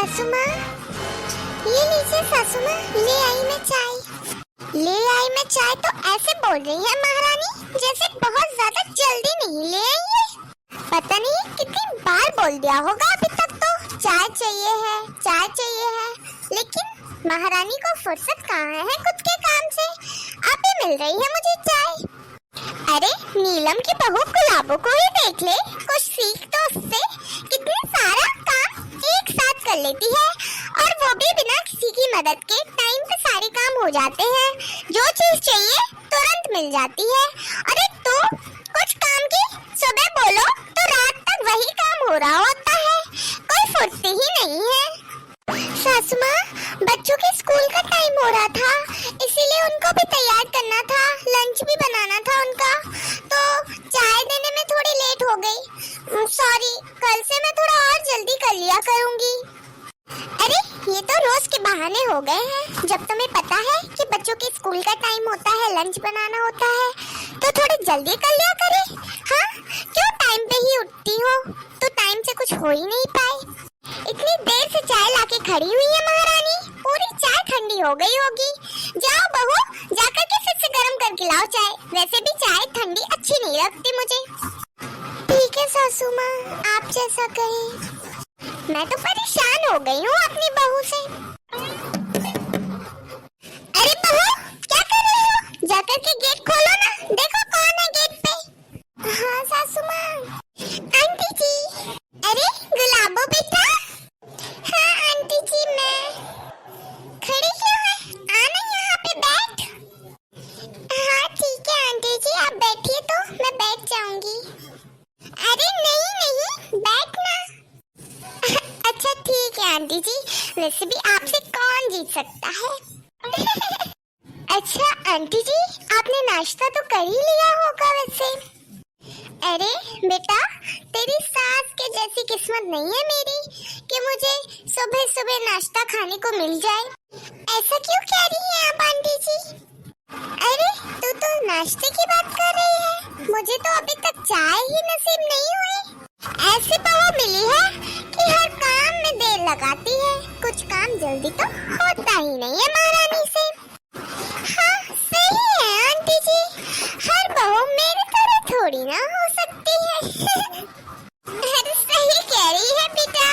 सासू माँ, ये लीजिए सासू माँ, ले आई मैं चाय। ले आई मैं चाय तो ऐसे बोल रही है महारानी जैसे बहुत ज्यादा जल्दी नहीं ले आई है। पता नहीं कितनी बार बोल दिया होगा अभी तक तो चाय चाहिए है, चाय चाहिए है, लेकिन महारानी को फुर्सत कहाँ है खुद के काम से। अभी मिल रही है मुझे चाय। अरे नीलम की बहू गुलाबों को ही देख ले, कुछ सीख तो उससे। कितने सारा काम एक साथ कर लेती है और वो भी बिना किसी की मदद के। टाइम पे सारे काम हो जाते हैं, जो चीज चाहिए तुरंत मिल जाती है। अरे तो कुछ काम की सुबह बोलो तो रात तक वही काम हो रहा होता है, कोई फुर्सत ही नहीं है। सासू माँ, बच्चों के स्कूल का टाइम हो रहा था, इसीलिए उनको भी तैयार करना था, लंच भी बनाना था उनका, तो चाय देने में थोड़ी लेट हो गई। सॉरी, कल से मैं थोड़ा और जल्दी कर लिया करूँगी। अरे ये तो रोज के बहाने हो गए हैं। जब तुम्हें पता है कि बच्चों के स्कूल का टाइम होता है, लंच बनाना होता है, तो थोड़ी जल्दी कर लिया करे। हाँ, क्यों टाइम पे ही उठती हो तो टाइम से कुछ हो ही नहीं पाए। इतनी देर से चाय लाके खड़ी हुई है महारानी, पूरी चाय ठंडी हो गई होगी। जाओ बहू, जाकर के फिर से गर्म करके लाओ चाय। वैसे भी चाय ठंडी अच्छी नहीं लगती मुझे। ठीक है सासू माँ, आप जैसा कहें। मैं तो परेशान हो गई हूँ अपनी बहू से। अरे बहू, क्या कर रही हो? जाकर के गेट खोलो ना, देखो कौन है गेट पे। हाँ सासू माँ। आंटी जी। अरे गुलाबो बेटा। हाँ आंटी जी, मैं खड़ी क्यों है? आना यहाँ पे बैठ। हाँ ठीक है आंटी जी, आप बैठिए तो मैं बैठ जाऊंगी। अरे नहीं नहीं, बैठना। अच्छा ठीक है आंटी जी, वैसे भी आपसे कौन जीत सकता है। अच्छा आंटी जी, आपने नाश्ता तो कर ही लिया होगा वैसे। अरे बेटा, तेरी सास के जैसी किस्मत नहीं है मेरी कि मुझे सुबह सुबह नाश्ता खाने को मिल जाए। ऐसा क्यों कह रही हैं आप आंटी जी? अरे तू तो नाश्ते की बात कर रही है, मुझे तो अभी तक चाय ही नसीब नहीं हुई। ऐसी बहू मिली है कि हर काम में देर लगाती है, कुछ काम जल्दी तो होता ही नहीं है महारानी से। हाँ सही है आंटी जी, हर बहू मेरी तरह थोड़ी ना हो सकती है। अरे सही कह रही है बेटा।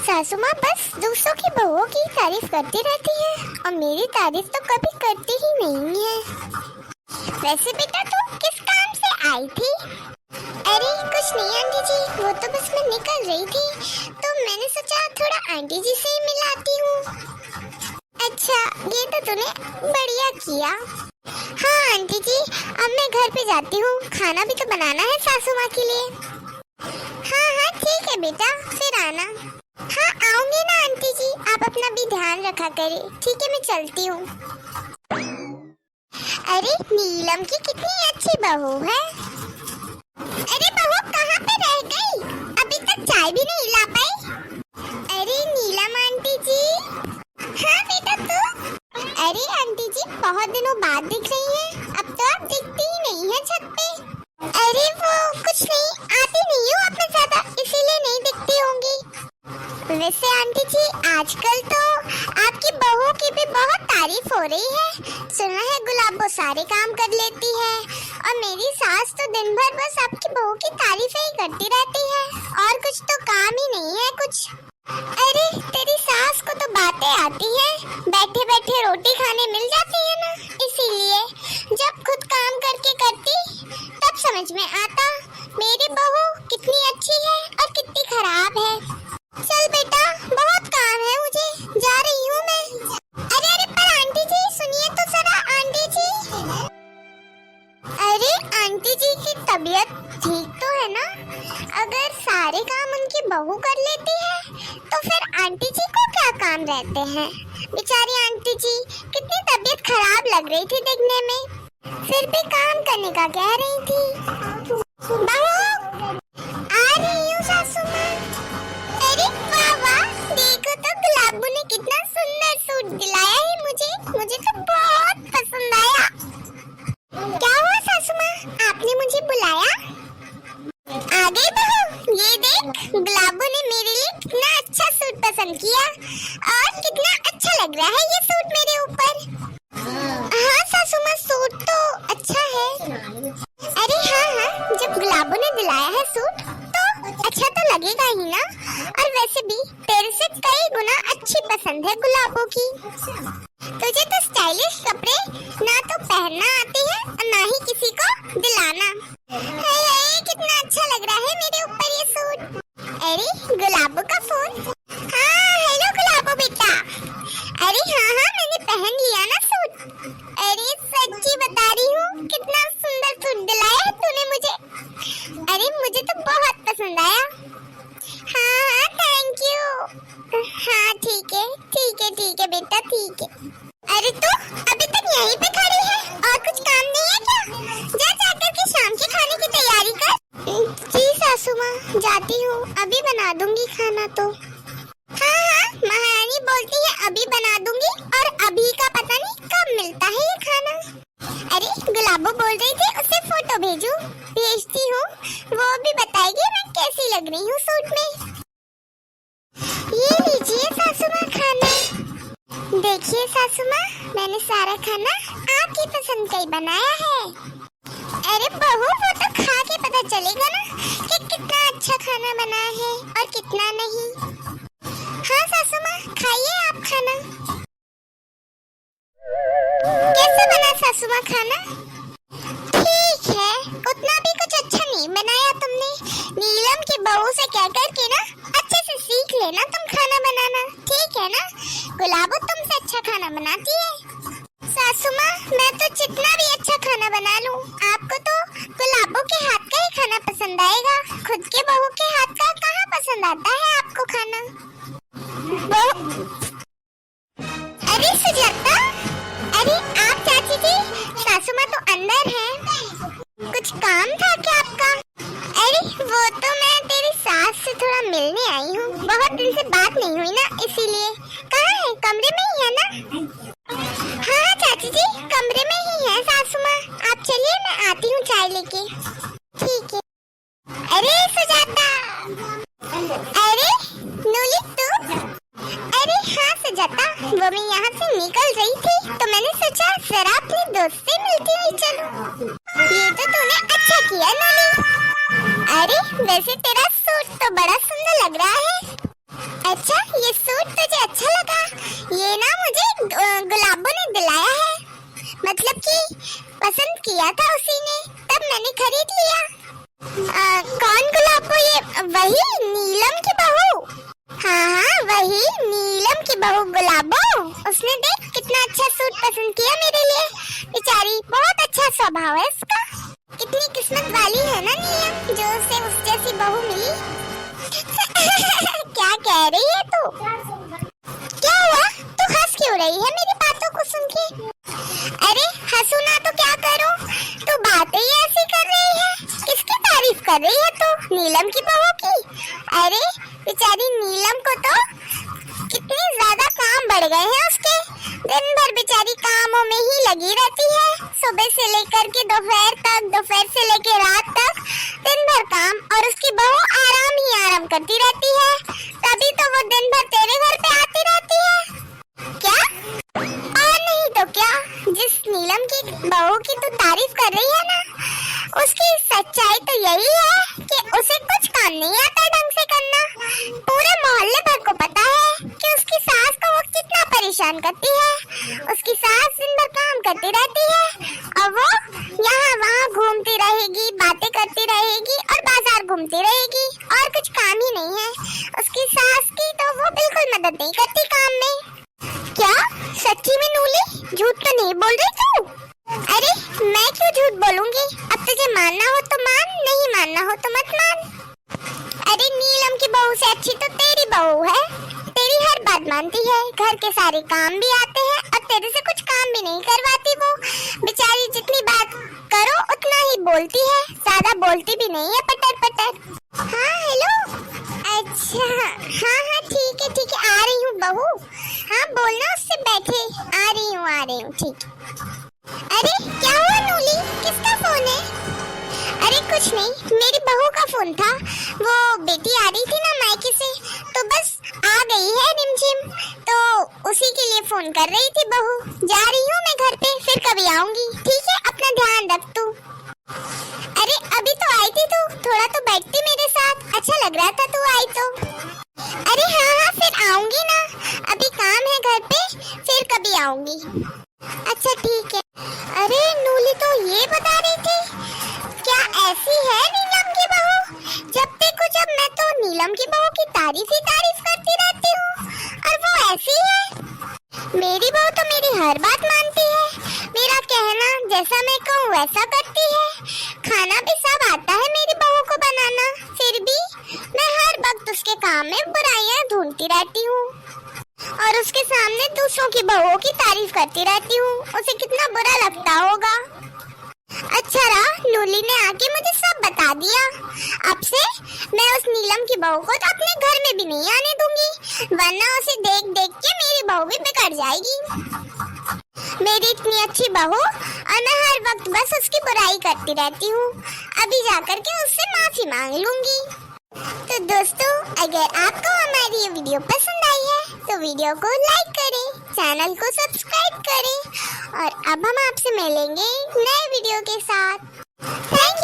सासू माँ बस दूसरों की बहुओं की तारीफ करती रहती है और मेरी तारीफ तो कभी करती ही नहीं है। वैसे बेटा तू किस काम से आई थी? अरे कुछ नहीं आंटी जी, वो तो बस मैं निकल रही थी तो मैंने सोचा थोड़ा आंटी जी से ही मिलाती हूँ। अच्छा, ये तो तूने बढ़िया किया। हाँ आंटी जी, अब मैं घर पे जाती हूँ, खाना भी तो बनाना है सासू माँ के लिए। हाँ हाँ ठीक है बेटा, फिर आना। हाँ आऊंगी ना आंटी जी, आप अपना भी ध्यान रखा करें। ठीक है, मैं चलती हूँ। अरे नीलम की कितनी अच्छी बहू है। अरे बहू कहाँ पे रह गई? अभी तक चाय भी नहीं ला पाई। अरे नीलम आंटी जी। हाँ बेटा तू? अरे आंटी जी, बहुत दिनों बाद दिख रही हैं, अब तो आप दिखती ही नहीं है छत पे। अरे वो कुछ नहीं, आती नहीं हूँ अब मैं ज्यादा, इसीलिए नहीं दिखती होंगी। वैसे आंटी जी आजकल तो आपकी बहू की भी बहुत तारीफ हो रही है। सुना है गुलाबो सारे काम कर लेती है और मेरी सास तो दिन भर बस आपकी बहू की तारीफें ही करती रहती है और कुछ तो काम ही नहीं है कुछ। अरे तेरी सास को तो बातें आती हैं, बैठे बैठे रोटी खाने मिल जाती है ना, इसीलिए जब खुद काम करके करती तब समझ में आता मेरी बहू कितनी अच्छी है और कितनी खराब है। चल बेटा, बहुत काम है मुझे, जा रही हूँ मैं। अरे अरे पर आंटी जी सुनिए तो जरा आंटी जी। अरे आंटी जी की तबीयत ठीक तो है ना? अगर सारे काम उनकी बहू कर लेती है तो फिर आंटी जी को क्या काम रहते हैं? बेचारी आंटी जी कितनी तबीयत खराब लग रही थी दिखने में, फिर भी काम करने का कह रही थी। बहू आ रही हूँ सासू माँ। अरे वाह वाह, देखो तो गुलाबो ने कितना सुंदर सूट दिलाया है मुझे तो बहुत पसंद आया। क्या हुआ सासू माँ, आपने मुझे बुलाया? आ गई बहू, ये देख गुलाबो ने मेरे लिए कितना अच्छा सूट पसंद किया और कितना अच्छा लग रहा है ये सूट मेरे ऊपर। हाँ सासू माँ, सूट तो अच्छा है। अरे हाँ, जब गुलाबों ने दिलाया है सूट तो अच्छा तो लगेगा ही ना। और वैसे भी तेरे से कई गुना अच्छी पसंद है गुलाबों की। तुझे तो स्टाइलिश कपड़े ना तो पहनना आते हैं और ना ही किसी को दिलाना। हाय कितना अच्छा लग रहा है मेरे ऊपर ये सूट। अरे गुलाबो का फोन। हाँ हेलो गुलाबो बेटा। अरे हाँ, मैंने पहन लिया ना सूट। अरे सच्ची बता रही हूँ, कितना सुंदर सूट दिलाया है तूने मुझे। अरे मुझे तो बहुत पसंद आया। हाँ थैंक यू। हाँ ठीक है बेटा ठीक है। अरे तू अभी तक यहीं पे खड़ी है और कुछ काम नहीं है क्या? जा जाकर के शाम के खाने की तैयारी कर। जी सासू माँ, जाती हूँ, अभी बना दूंगी खाना तो। हाँ, महारानी बोलती है अभी बना दूंगी और अभी का पता नहीं कब मिलता है ये खाना। अरे गुलाबो बोल रही थी उसे फोटो भेजती हूँ, वो भी बताएगी मैं कैसी लग रही हूँ सूट में। ये लीजिए सासू माँ खाना। देखिए सासू माँ, मैंने सारा खाना आपकी पसंद का ही बनाया है। अरे बहू, वो तो खा के पता चलेगा ना कि कितना अच्छा खाना बना है और कितना नहीं। हाँ सासू माँ, खाइए आप खाना। कैसा बना सासू माँ खाना? ठीक है, उतना भी कुछ अच्छा नहीं बनाया तुमने। नीलम की बहू से कह कर के ना अच्छे से सीख लेना तुम खाना बनाना, ठीक है ना? गुलाबो तुमसे अच्छा खाना बनाती है। सासू माँ, मैं तो जितना भी अच्छा खाना बना लूं, आपको तो गुलाबो के हाथ का ही खाना पसंद आएगा। खुद के बहू के हाथ का कहाँ पसंद आता है आपको खाना? अरे सुजाता, अरे आप चाची जी, सासू माँ तो अंदर है। कुछ काम था क्या आपका? अरे वो तो मैं तेरी सास से थोड़ा मिलने आई हूँ, बहुत दिन से बात नहीं हुई ना, इसीलिए। कहाँ है? कमरे में ही है ना? हाँ चाची जी, कमरे में ही है सासू माँ। आप चलिए, मैं आती हूँ चाय लेके। ठीक है। अरे सुजाता, अरे नूली तू? अरे हाँ सुजाता, वो मैं यहाँ से निकल रही थी तो मैंने सोचा जरा अपने दोस्त से मिलती हुई चलूं। ये तो तूने अच्छा किया नूली। अरे वैसे तेरा सूट तो बड़ा सुंदर लग रहा है। अच्छा, ये सूट तुझे अच्छा लगा? ये ना मुझे गुलाबो ने दिलाया है, मतलब कि पसंद किया था उसी ने, तब मैंने खरीद लिया। कौन गुलाबो? ये वही नीलम की बहू। हाँ, वही नीलम की बहू गुलाबो। उसने देख कितना अच्छा सूट पसंद किया मेरे लिए। बेचारी, बहुत अच्छा स्वभाव है उसका। कितनी किस्मत वाली है ना नीलम, जो उसे उस जैसी बहू मिली। क्या कह रही है तू? क्या हुआ? तू हंस क्यों रही है मेरी बातों को सुन के? अरे हंसू ना तो क्या करूं? तू बातें ही ऐसी कर रही है। किसकी तारीफ कर रही है तू? नीलम की बहू की? अरे बेचारी नीलम को तो कितने ज्यादा काम बढ़ गए हैं उसके। दिन भर बेचारी कामों में ही लगी रहती है, सुबह से लेकर के दोपहर तक, दोपहर से लेकर रात तक दिन भर काम। और उसकी बहू आराम ही आराम करती रहती है, तभी तो वो दिन भर तेरे घर पे आती रहती है। क्या? और नहीं तो क्या, जिस नीलम की बहू की तू तारीफ कर रही है ना, उसकी सच्चाई तो यही है कि उसे कुछ काम नहीं आता ढंग से करना। पूरे मोहल्ले भर को पता है कि उसकी सास को वो कितना परेशान करती है। उसकी सास दिन भर काम करती रहती है और वो यहाँ वहाँ घूमती रहेगी, बातें करती रहेगी और बाजार घूमती रहेगी, और कुछ काम ही नहीं है उसकी सास की। तो वो बिल्कुल मदद नहीं करती काम में। क्या सच्ची में नूली? झूठ तो नहीं बोल रही तू? अरे मैं क्यों झूठ बोलूंगी? अब तुझे मानना हो तो मान, नहीं मानना हो तो मत मान। अरे नीलम की बहू से अच्छी तो तेरी बहू है। तेरी हर बात मानती है, घर के सारे काम भी आते हैं और तेरे से कुछ काम भी नहीं करवाती वो। बेचारी जितनी बात करो उतना ही बोलती है, ज्यादा बोलती भी नहीं है, पटर पटर। हाँ हेलो। अच्छा हाँ ठीक है, आ रही हूँ बहू। हाँ बोलना उससे, बैठे। आ रही हूँ ठीक। अरे क्या हुआ नूली, किसका फोन है? अरे कुछ नहीं, मेरी बहू का फोन था। वो बेटी आ रही थी ना मायके से, तो बस आ गई है, फोन कर रही थी बहू, जा रही हूँ मैं घर पे, फिर कभी आऊंगी, ठीक है? अपना ध्यान रख तू। अरे अभी तो आई थी तू, थोड़ा तो बैठती मेरे साथ, अच्छा लग रहा था तू आई तो। अरे हाँ, फिर आऊंगी ना, अभी काम है घर पे, फिर कभी आऊंगी। अच्छा ठीक है। अरे नूली तो ये बता रही थी, क्या ऐसी है नीलम की बहू? जब देखो जब मैं तो नीलम की बहू की तारीफ ही तारीफ करती रहती हूँ, और वो ऐसी है। मेरी बहू तो मेरी हर बात मानती है, मेरा कहना जैसा मैं कहूँ वैसा करती है, खाना भी सब आता है मेरी बहू को बनाना, फिर भी मैं हर वक्त उसके काम में बुराइयां ढूंढती रहती हूँ और उसके सामने दूसरों की बहुओं की तारीफ करती रहती हूँ। उसे कितना बुरा लगता होगा। अच्छा रहा, नूली ने आके मुझे सब बता दिया। अब से मैं उस नीलम की बहू को तो अपने घर में भी नहीं आने दूंगी, वरना उसे देख देख के मेरी बहू भी बिगड़ जाएगी। मेरी इतनी अच्छी बहू और मैं हर वक्त बस उसकी बुराई करती रहती हूँ। अभी जाकर के उससे माफी मांग लूंगी। तो दोस्तों, अगर आपको हमारी ये वीडियो पसंद आई है तो वीडियो को लाइक करें, चैनल को सब्सक्राइब करें और अब हम आपसे मिलेंगे नए वीडियो के साथ। Thank you.